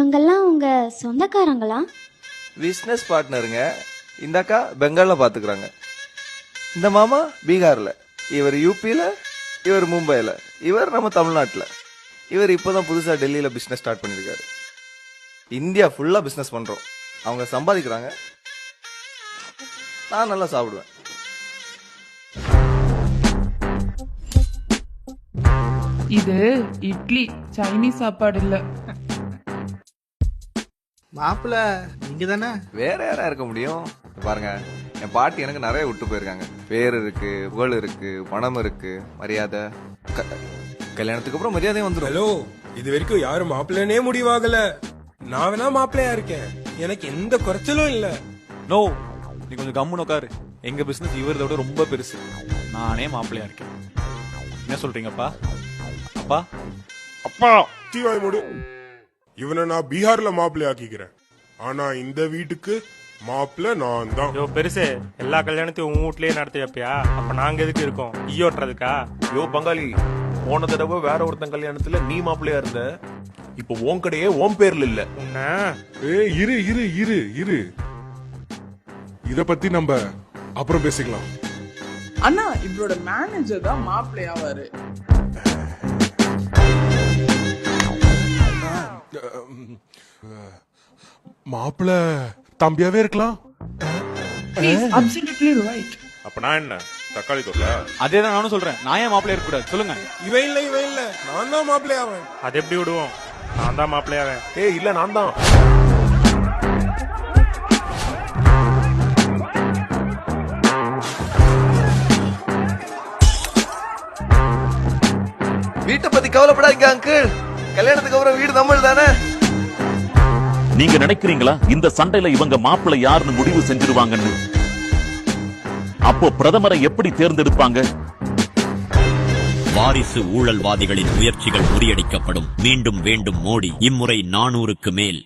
இவங்கெல்லாம் உங்க சொந்தக்காரங்களா? பிசினஸ் பார்ட்னருங்க. இந்த அக்கா பெங்கால்ல பாத்துக்கிறாங்க. இந்த மாமா பீகார்ல, இவர் யூபியில, இவர் மும்பைல, இவர் நம்ம தமிழ்நாட்டுல. இவர் இப்பதான் புதுசா டெல்லியில பிசினஸ் ஸ்டார்ட் பண்ணிருக்காரு. இந்தியா ஃபுல்லா பிசினஸ் பண்றோம். அவங்க சம்பாதிக்கிறாங்க, நான் நல்லா சாப்பிடுவேன். இது இட்லி, சைனீஸ் சாப்பாடு இல்ல. மாப்பிள்ள நீங்க தானே? வேற யாரா இருக்க முடியும்? பாருங்க, என் பாட்டி எனக்கு நிறைய விட்டு போயிருக்காங்க. பேர் இருக்கு, புகழ் இருக்கு, பணம் இருக்கு, மரியாதை. கல்யாணத்துக்கு அப்புறம் மரியாதையும் வந்துடும். ஹலோ, இது வரைக்கும் யாரும் மாப்பிள்ளனே முடிவாகல. நான் வேணா மாப்பிள்ளையா இருக்கேன், எனக்கு எந்த குறைச்சலும் இல்ல. நோ, நீ கொஞ்சம் கம்முன்னு உட்காரு. எங்க பிசினஸ் இவரதோட ரொம்ப பெருசு. நானே மாப்பிள்ளையா இருக்கேன். என்ன சொல்றீங்கப்பா? அப்பா அப்பா தீவாய் மூடு. இவனை நான் பீகார்ல மாப்பிள்ளை ஆக்கிக்கிறேன். ஆனா இந்த வீட்டுக்கு மாப்பிள்ள நான் தான். யோ பெருசு, எல்லா கல்யாணத்தையும் உன் வீட்லயே நடத்தி வைப்பியா? அப்ப நாங்க எதுக்கு இருக்கோம்? ஈயோட்டுறதுக்கா? யோ பங்காளி, போன தடவை வேற ஒருத்தன் கல்யாணத்துல நீ மாப்பிள்ளையா இருந்த. இப்போ உன் கடையே உன் பேர்ல இல்ல. உன்ன இரு இரு இரு இரு, இத பத்தி நம்ம அப்புறம் பேசிக்கலாம். அண்ணா, இவரோட மேனேஜர் தான் மாப்பிள்ளையாவாரு. மாப்பிள்ள தம்பியாவே இருக்கலாம். Absolutely right. அப்ப நான் என்ன தக்காளி தொல்ல? அதேதான் நானும் சொல்றேன். நான் ஏன் மாப்பிள்ளையா இருக்க கூடாது சொல்லுங்க? இவன் இல்ல, நான் தான் மாப்பிள்ளையாவேன். அது எப்படி விடுவோம்? நான் தான் மாப்பிள்ளையாவேன். ஏய் இல்ல, நான் தான். வீட்டை பத்தி கவலைப்படாதீங்க அங்கிள். கல்யாணத்துக்கு அப்புறம் வீடு நம்மள் தானே. நீங்க நினைக்கிறீங்களா இந்த சண்டையில இவங்க மாப்பிள்ளை யாருன்னு முடிவு செஞ்சிருவாங்கன்னு? அப்போ பிரதமரை எப்படி தேர்ந்தெடுப்பாங்க? வாரிசு ஊழல்வாதிகளின் முயற்சிகள் முறியடிக்கப்படும். மீண்டும் வேண்டும் மோடி. இம்முறை 400க்கு மேல்.